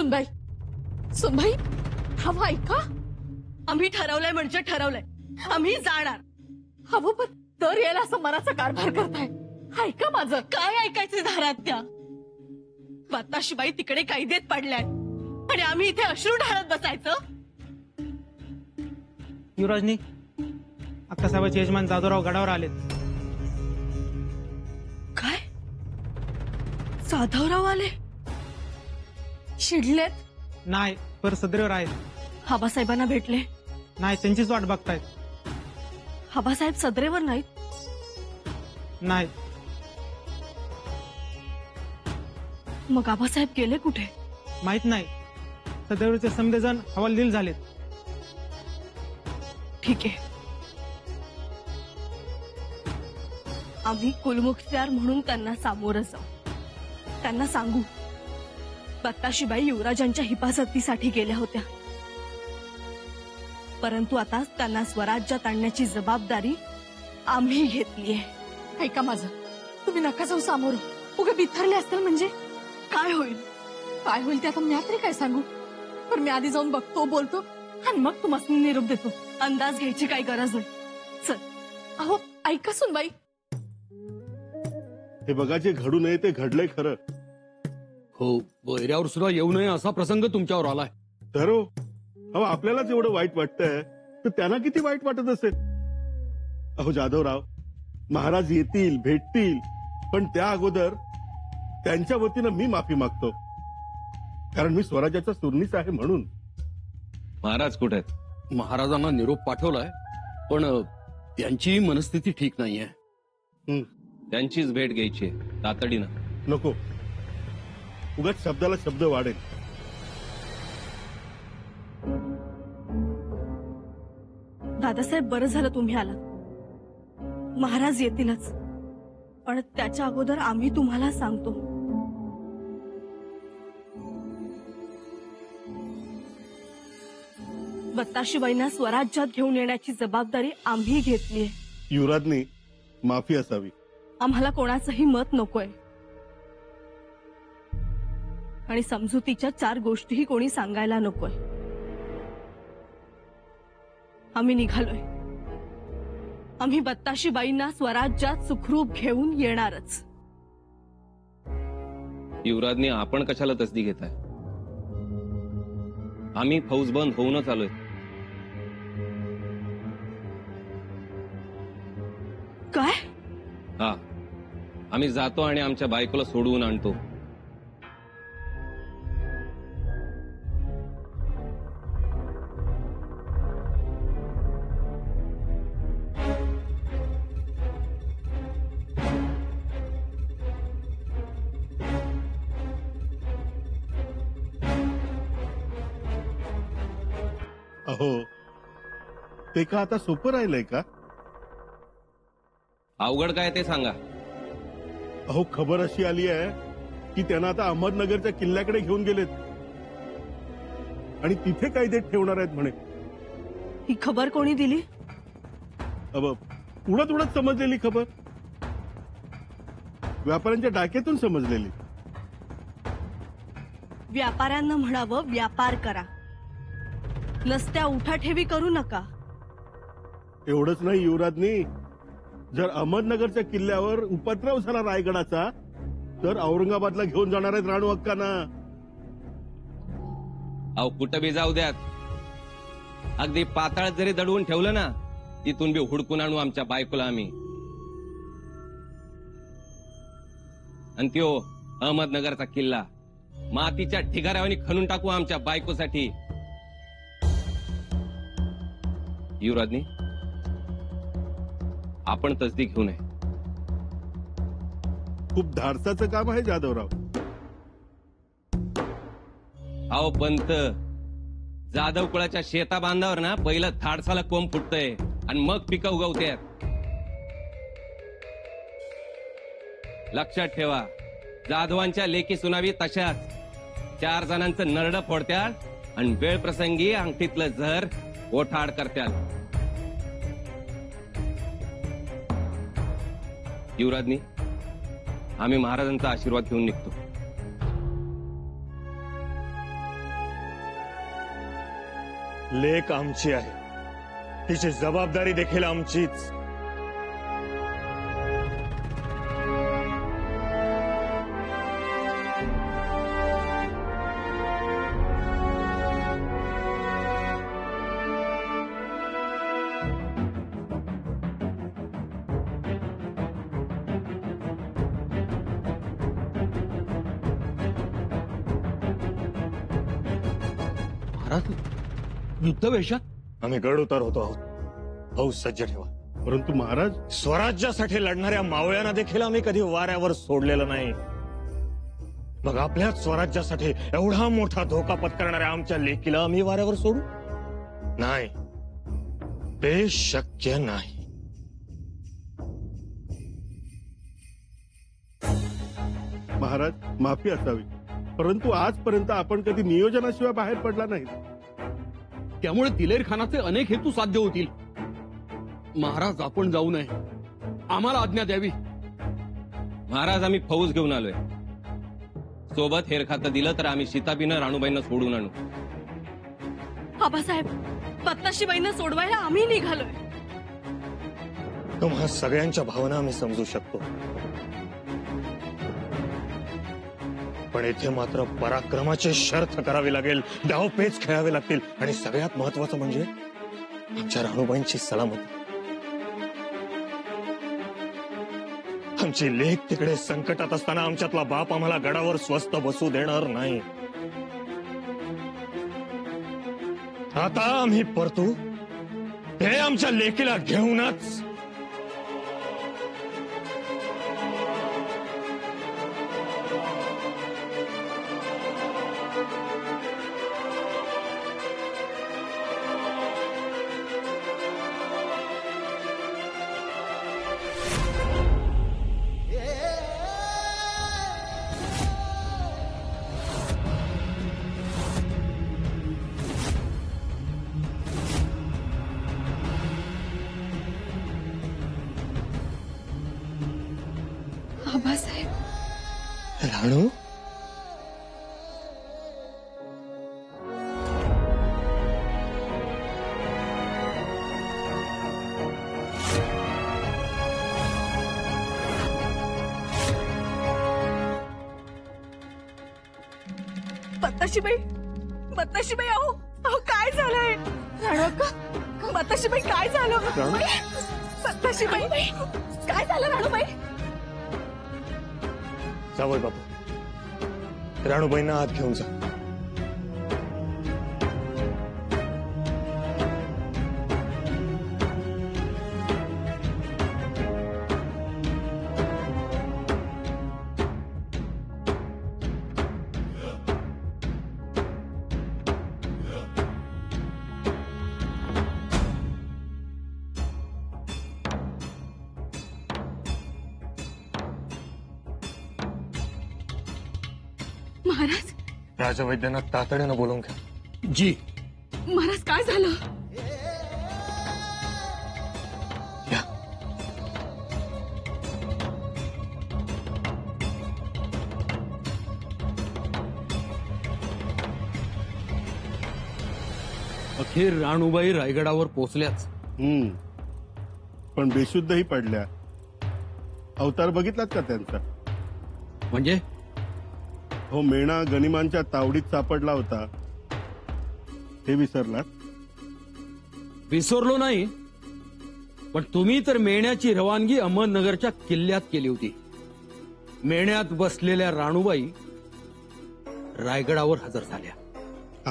सुनबाई, सुनबाई, हवं ऐका. आम्ही ठरवलंय म्हणजे ठरवलंय, आम्ही जाणार. हवं पण तर यायला असं मनाचा कारभार करताय. ऐका माझं. काय ऐकायचे धारात त्या बताशीबाई तिकडे कैदेत पडल्यात आणि आम्ही इथे अश्रू ढाळत बसायचं. युवराजनी अक्कासाहेबाचे यजमान जाधवराव गडावर आलेत. काय जाधवराव आले? चिडलेत? नाही, पर सदरेवर आहेत. आबासाहेबांना भेटले? नाही, त्यांचीच वाट बघतायत. आबासाहेब सदरेवर नाहीत? नाही. मग आबासाहेब गेले कुठे? माहित नाही. सदरेवरचे समदेजण हवालदिल झालेत. ठीक आहे, आम्ही कुलमुखत्यार म्हणून त्यांना सामोरं जाऊ. त्यांना सांगू बताशीबाई युवराजांच्या हिफाजतीसाठी गेल्या होत्या, परंतु आता त्यांना स्वराज्यात आणण्याची जबाबदारी आम्ही घेतलीये. ऐका माझं, तुम्ही नका जाऊ सामोरं. उगे बिथरले असतील म्हणजे काय होईल? काय होईल ते आता मी तरी काय सांगू. पण मी आधी जाऊन बघतो, बोलतो आणि मग तुम्हाला निरोप देतो. अंदाज घ्यायची काही गरज नाही. चल. अहो ऐका सुनबाई, हे बघा, जे घडू नये ते घडलंय खरं. हो, वैऱ्यावर सुद्धा येऊ नये असा प्रसंग तुमच्यावर आलाय. तर हो, अहो आपल्यालाच एवढं वाईट वाटतंय तर त्यांना किती वाईट वाटत असेल. अहो जाधवराव, महाराज येतील, भेटतील, पण त्या अगोदर त्यांच्या वतीनं मी माफी मागतो, कारण मी स्वराज्याचा सुरनीच आहे म्हणून. महाराज कुठे आहेत? महाराजांना निरोप पाठवलाय, पण त्यांची मनस्थिती ठीक नाहीये. त्यांचीच भेट घ्यायची तातडीनं. नको, उगाच शब्दाला शब्द वाढेल. दादासाहेब, बरं झालं तुम्ही आलात. महाराज येतीलच, पण त्याच्या अगोदर आम्ही तुम्हाला सांगतो. बताशीबाईंना स्वराज्यात घेऊन येण्याची जबाबदारी आम्ही घेतलीये. युवराजनी माफी असावी. आम्हाला कोणाचंही मत नकोय आणि समजुतीच्या 4 गोष्टीही कोणी सांगायला नकोय. आम्ही निघालोय. आम्ही बताशीबाईंना स्वराज्यात सुखरूप घेऊन येणारच. युवराजनी आपण कशाला तसदी घेताय? आम्ही फौजबंद होऊनच आलोय. काय? हा, आम्ही जातो आणि आमच्या बायकोला सोडवून आणतो. अहो, ते का आता सोपं राहिलंय का? अवघड काय ते सांगा. अहो, खबर अशी आली आहे की त्यांना आता अहमदनगरच्या किल्ल्याकडे घेऊन गेलेत आणि तिथे कैदेत ठेवणार आहेत म्हणे. ही खबर कोणी दिली? उडत उडत समजलेली खबर, व्यापाऱ्यांच्या डाकेतून समजलेली. व्यापाऱ्यांना म्हणावं व्यापार करा, नसत्या उठाठेवी करू नका. एवढंच नाही युवराजनी, जर अहमदनगरच्या किल्ल्यावर उपद्रव झाला रायगडाचा तर औरंगाबादला घेऊन जाणार आहेत राणू अक्कांना. अहो, कुठं बी जाऊ द्यात. अगदी पाताळात जरी दडवून ठेवलं ना, तिथून बी हुडकून आणू आमच्या बायकोला आम्ही. आणि त्यो अहमदनगरचा किल्ला मातीच्या ठिगाऱ्यावानी खणून टाकू आमच्या बायकोसाठी. युवराजनी, आपण तसदी घेऊ नये. खूप धाडसाचं काम आहे जाधवराव. अहो पंत, जाधव कुळाच्या शेता बांधावर ना पहिलं धाडसाला कोंब फुटतंय आणि मग पिकं उगवतात. लक्षात ठेवा, जाधवांच्या लेकी सुनावी तशाच 4 जणांचं नरड फोडत्यात आणि वेळ प्रसंगी अंगठीतलं झर ओठाड करत्यात. युवराजनी, आम्ही महाराजांचा आशीर्वाद घेऊन निघतो. लेक आमची आहे, तिची जबाबदारी देखील आमचीच. महाराज युद्ध वेशात? आम्ही गड उतार होतो आहोत. फौज सज्ज ठेवा. परंतु महाराज, स्वराज्यासाठी लढणाऱ्या मावळ्यांना देखील आम्ही कधी वाऱ्यावर सोडलेलं नाही. मग आपल्याच स्वराज्यासाठी एवढा मोठा धोका पत्करणाऱ्या आमच्या लेकीला आम्ही वाऱ्यावर सोडू? नाही, ते शक्य नाही. महाराज माफी असावी, परंतु आजपर्यंत आपण कधी नियोजनाशिवाय बाहेर पडला नाही. त्यामुळे दिलेर खानाचे अनेक हेतू साध्य होतील. महाराज आपण जाऊ नये, आम्हाला आज्ञा द्यावी. महाराज आम्ही फौज घेऊन आलोय. सोबत हेरखातं दिलं तर आम्ही सीताबीनं राणूबाईंना सोडून आणू. आबासाहेब, बत्ताशीबाईंना सोडवायला आम्ही निघालोय. तुम्हा सगळ्यांच्या भावना आम्ही समजू शकतो, पण इथे मात्र पराक्रमाची शर्थ करावी लागेल, डावपेच खेळावे लागतील, आणि सगळ्यात महत्वाचं म्हणजे आमच्या राणूबाईंची सलामती. आमची लेक तिकडे संकटात असताना आमच्यातला बाप आम्हाला गडावर स्वस्त बसू देणार नाही. आता आम्ही परतू ते आमच्या लेकीला घेऊनच. आबासाहेब, राणू, बत्ताशीबाई, बत्ताशीबाई, अहो अहो काय झालंय? राणू, बत्ताशीबाई काय झालं? बत्ताशीबाई, काय झालं राणूबाई? जावई बापू, राणूबाईंना आत घेऊन जा. महाराज, राजवैद्यांना तातडीनं बोलवून घ्या. जी. महाराज काय झालं? या. अखेर राणूबाई रायगडावर पोहोचल्याच. पण बेशुद्धही पडल्या. अवतार बघितलात का त्यांचा? म्हणजे हो, मेणा गनिमांच्या तावडीत सापडला होता, हे विसरलात? विसरलो नाही, पण तुम्ही तर मेण्याची रवानगी अहमदनगरच्या किल्ल्यात केली होती. मेण्यात बसलेल्या राणूबाई रायगडावर हजर झाल्या.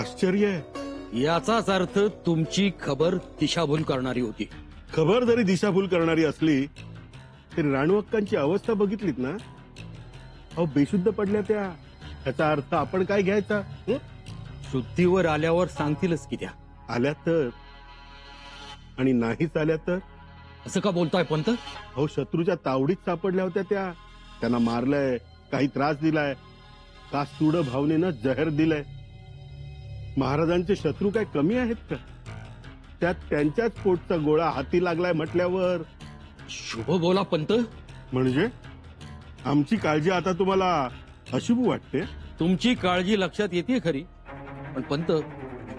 आश्चर्य आहे. याचाच अर्थ तुमची खबर दिशाभूल करणारी होती. खबर जरी दिशाभूल करणारी असली तरी राणू अक्कांची अवस्था बघितलीत ना? अहो, बेशुद्ध पडल्या त्या. याचा अर्थ आपण काय घ्यायचा? शुद्धीवर आल्यावर सांगतीलच की त्या. आल्या तर, आणि नाहीच आल्या तर? असं का बोलताय पंत? अहो, शत्रूच्या तावडीत सापडल्या होत्या त्या. त्यांना मारलंय, काही त्रास दिलाय, का सूड भावनेनं जहर दिलंय. महाराजांचे शत्रू काय कमी आहेत का? त्यात त्यांच्याच पोटचा गोळा हाती लागलाय म्हटल्यावर. शुभ बोला पंत. म्हणजे आमची काळजी आता तुम्हाला अशुभ वाटते? तुमची काळजी लक्षात येते खरी, पण पंत,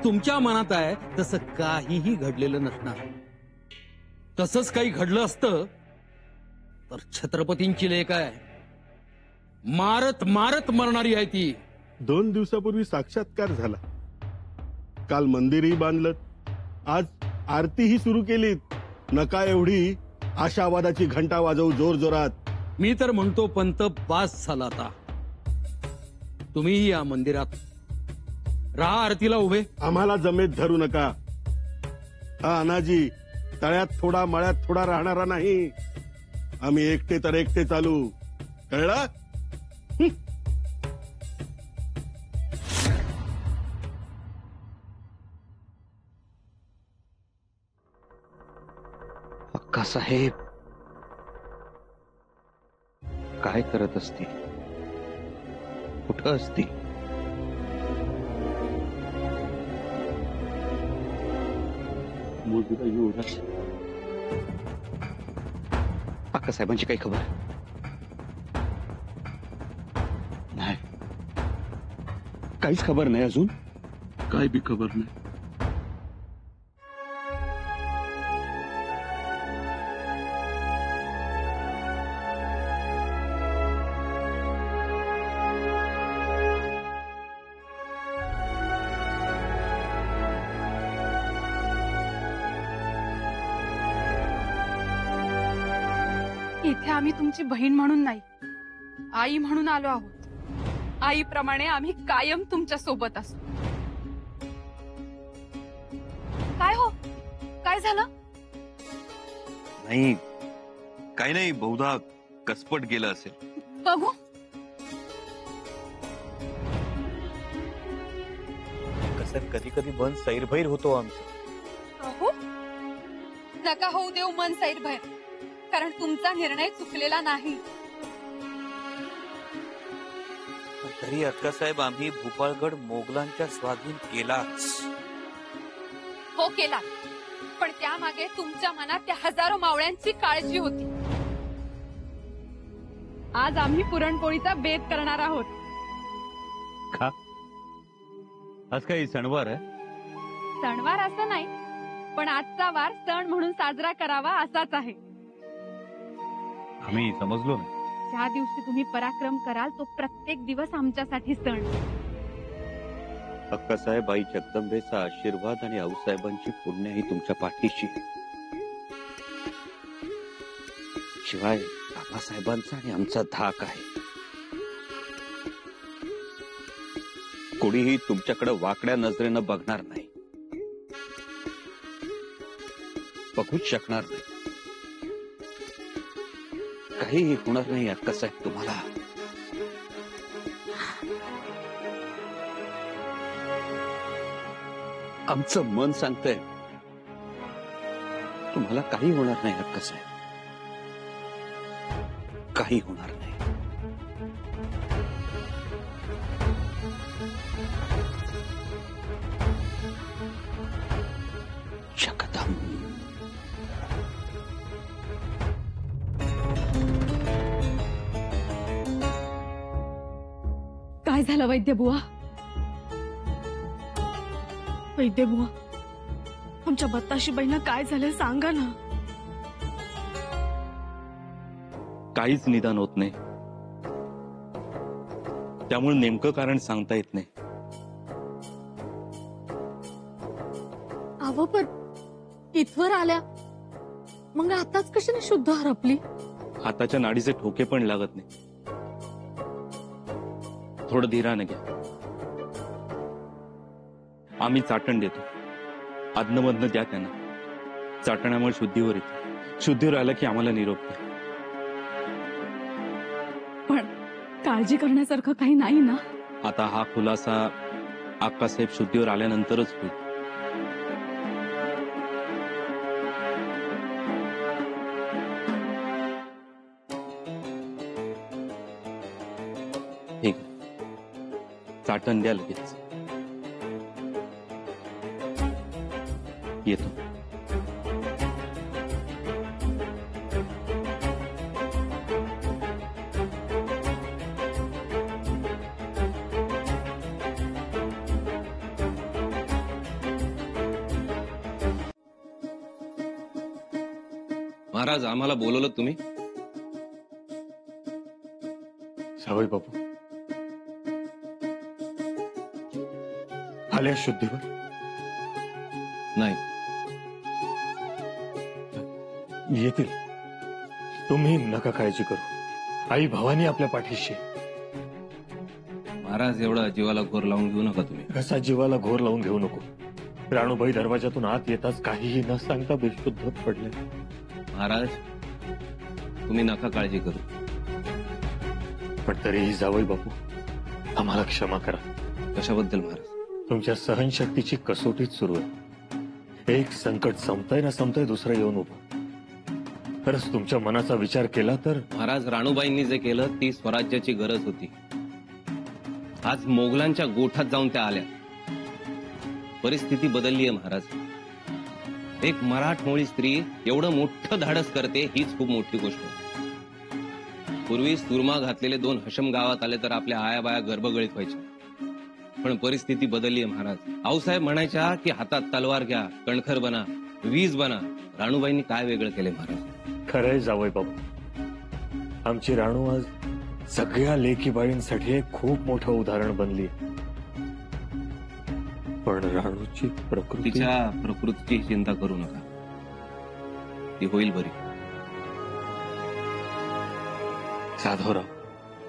तुमच्या मनात आहे तसं काहीही घडलेलं नसणार. तसंच काही घडलं असतं तर छत्रपतींची लेख आहे, मारत मारत मरणारी आहे ती. 2 दिवसापूर्वी साक्षात्कार झाला. काल मंदिरही बांधलं, आज आरतीही सुरू केलीत. नका एवढी आशावादाची घंटा वाजवू जोर जोरात. मी तर म्हणतो पंत बास झाला आता. तुम्हीही या मंदिरात राहा आरतीला उभे. आम्हाला जमेत धरू नका. हा अनाजी तळ्यात थोडा मळ्यात थोडा राहणारा नाही. आम्ही एकटे तर एकटे चालू, कळलं? अक्का साहेब काय करत असती, कुठं असती? अक्का साहेबांची काही खबर नाही? काहीच खबर नाही अजून? काय बी खबर नाही. इथे आम्ही तुमची बहीण म्हणून नाही, आई म्हणून आलो आहोत. आईप्रमाणे आम्ही कायम तुमच्या सोबत असू. काय हो, काय झालं? नाही, काही नाही. बहुधा कसपट गेलं असेल. बघू. कसं कधी कधी मन सैरभैर होतो आमचं. अहो, नका होऊ देऊ मन सैरभैर, कारण तुमचा निर्णय चुकलेला नाही. तरी अक्कासाहेब आम्ही भूपाळगड मोगलांच्या स्वाधीन केलाच. हो केला, पण त्यामागे तुमच्या मनात त्या हजारो मावळ्यांची काळजी होती. आज आम्ही पुरणपोळीचा बेत करणार आहोत. का? आज काही सणवार आहे? सणवार असं नाही, पण आजचा वार सण म्हणून साजरा करावा असाच आहे. आम्ही समजलो नाही. ज्या दिवशी तुम्ही पराक्रम कराल तो प्रत्येक दिवस आमच्यासाठी सण. अक्कासाहेब, आई जगदंबेचा आशीर्वाद आणि आऊसाहेबांची पुण्य ही तुमच्या पाठीशी. शिवाय बाबासाहेबांचा आणि आमचा धाक आहे. कोणीही तुमच्याकडे वाकड्या नजरेनं बघणार नाही, बघूच शकणार नाही. काहीही होणार नाही अक्कासाहेब तुम्हाला. आमचं मन सांगतंय तुम्हाला काही होणार नाही अक्कासाहेब, काही होणार नाही. जगदंब. काय झालं वैद्यबुवा? वैद्यबुवा, आमच्या बत्ताशी बहिणा काय झालं सांगा ना. काहीच निदान होत नाही, त्यामुळे नेमकं कारण सांगता येत नाही. अहो पण इथवर आल्या मग आताच कशाने शुद्ध हरपली? हाताच्या नाडीचे ठोके पण लागत नाही. थोडं धीराने घ्या, आम्ही चाटण देतो. आदनमधनं द्या त्यांना. चाटण्यामुळे शुद्धीवर येते. शुद्धीवर आलं की आम्हाला निरोप द्या. पण काळजी करण्यासारखं काही नाही ना? आता हा खुलासा अक्कासाहेब शुद्धीवर आल्यानंतरच होईल. ठीक आहे, चाटण द्या लगेच. येतो. महाराज आम्हाला बोलवलं तुम्ही? जावई बापू आल्या शुद्धीवर? नाही. येतील. तुम्ही नका काळजी करू. आई भवानी आपल्या पाठीशी आहे. महाराज एवढा जीवाला घोर लावून घेऊ नका तुम्ही. कसा जीवाला घोर लावून घेऊ नको. राणूबाई दरवाजातून आत येताच काहीही न सांगता बेशुद्ध पडले. महाराज तुम्ही नका काळजी करू. पण तरीही जावई बापू आम्हाला क्षमा करा. कशाबद्दल महाराज? तुमच्या सहनशक्तीची कसोटीच सुरू आहे. एक संकट संपतंय ना संपतंय दुसरं येऊन उभं. खरंच तुमच्या मनाचा विचार केला तर महाराज राणूबाईंनी जे केलं ती स्वराज्याची गरज होती. आज मोगलांच्या गोठात जाऊन त्या आल्या. परिस्थिती बदलली आहे महाराज. एक मराठमोळी स्त्री एवढं मोठं धाडस करते हीच खूप मोठी गोष्ट आहे. पूर्वी सुरमा घातलेले 2 हशम गावात आले तर आपल्या आया बाया गर्भगळीत व्हायच्या. पण परिस्थिती बदलली आहे महाराज. आऊसाहेब म्हणायच्या की हातात तलवार घ्या, कणखर बना, वीज बना. राणूबाईंनी काय वेगळं केलंय महाराज? खरंय जावई बापू. आमची राणू आज सगळ्या लेकी बाळींसाठी एक खूप मोठं उदाहरण बनली. पण राणूची प्रकृती, तिच्या प्रकृतीची चिंता करू नका. ती होईल बरी. जाधवराव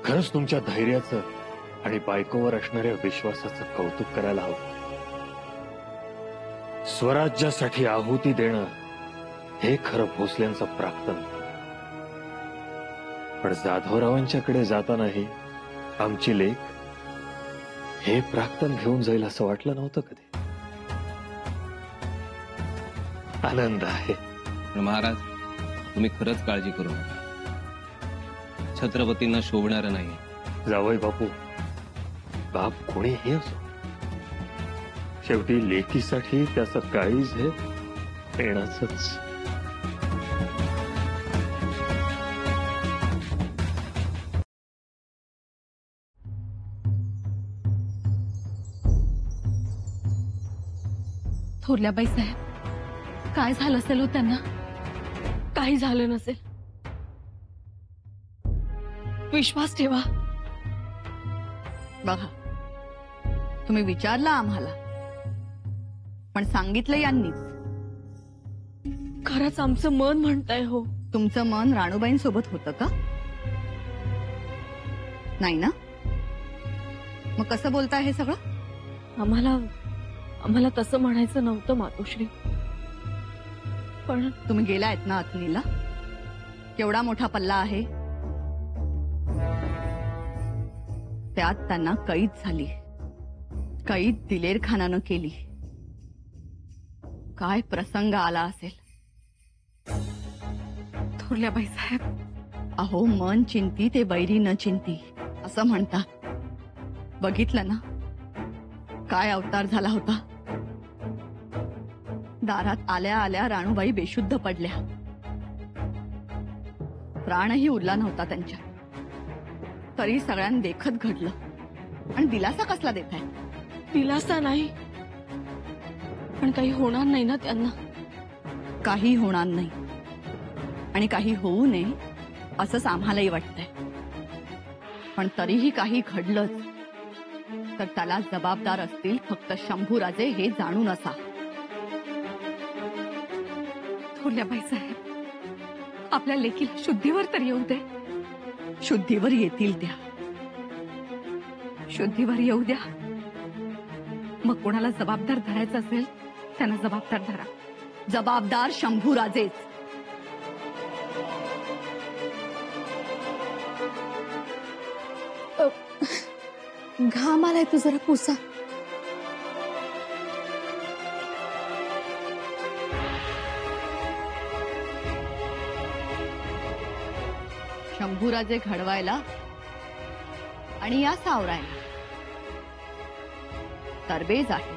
खरंच तुमच्या धैर्याचं आणि बायकोवर असणाऱ्या विश्वासाचं कौतुक करायला हवं. स्वराज्यासाठी आहुती देणं हे खरं भोसल्यांचं प्राक्तन. पण जाधवरावांच्याकडे जातानाही आमची लेक हे प्राक्तन घेऊन जाईल असं वाटलं नव्हतं कधी. आनंद आहे. पण महाराज तुम्ही खरंच काळजी करू नका. छत्रपतींना शोभणारं नाही. जावई बापू बाप कोणीही असो शेवटी लेकीसाठी त्याचं काळीज हे येणारच. थोरल्याबाई साहेब काय झालं असेल हो त्यांना? काही झालं नसेल. विश्वास ठेवा. बघा तुम्ही विचारलं आम्हाला पण सांगितलं यांनीच. खरंच आमचं मन म्हणतंय हो. तुमचं मन राणूबाईंसोबत होतं का? नाही ना? मग कसं बोलताय हे सगळं? आम्हाला तसं म्हणायचं नव्हतं मातोश्री. पण तुम्ही गेलायत ना अथनीला? केवढा मोठा पल्ला आहे. त्यात त्यांना कैद झाली. कैद दिलेर खानानं केली. काय प्रसंग आला असेल. थोरल्याबाई साहेब, अहो मन चिंती ते बैरी न चिंती असं म्हणतात. बघितलं ना काय अवतार झाला होता. दारात आल्या आल्या राणूबाई बेशुद्ध पडल्या. प्राणही उरला नव्हता त्यांच्या. तरी सगळ्यांना देखत घडलं. आणि दिलासा कसला देताय? दिलासा नाही पण काही होणार नाही ना त्यांना? काही होणार नाही आणि काही होऊ नये असंच आम्हालाही वाटतंय. पण तरीही काही घडलंच तर त्याला जबाबदार असतील फक्त शंभूराजे हे जाणून असा. थोरल्याबाई साहेब, आपल्या लेकीला शुद्धीवर तर येऊ दे. शुद्धीवर येतील त्या. शुद्धीवर येऊ द्या. मग कोणाला जबाबदार धरायचं असेल त्यांना जबाबदार धरा. जबाबदार शंभूराजेच. घाम आलाय तू जरा पुसा. शंभूराजे घडवायला आणि या सावरायला तरबेज आहे.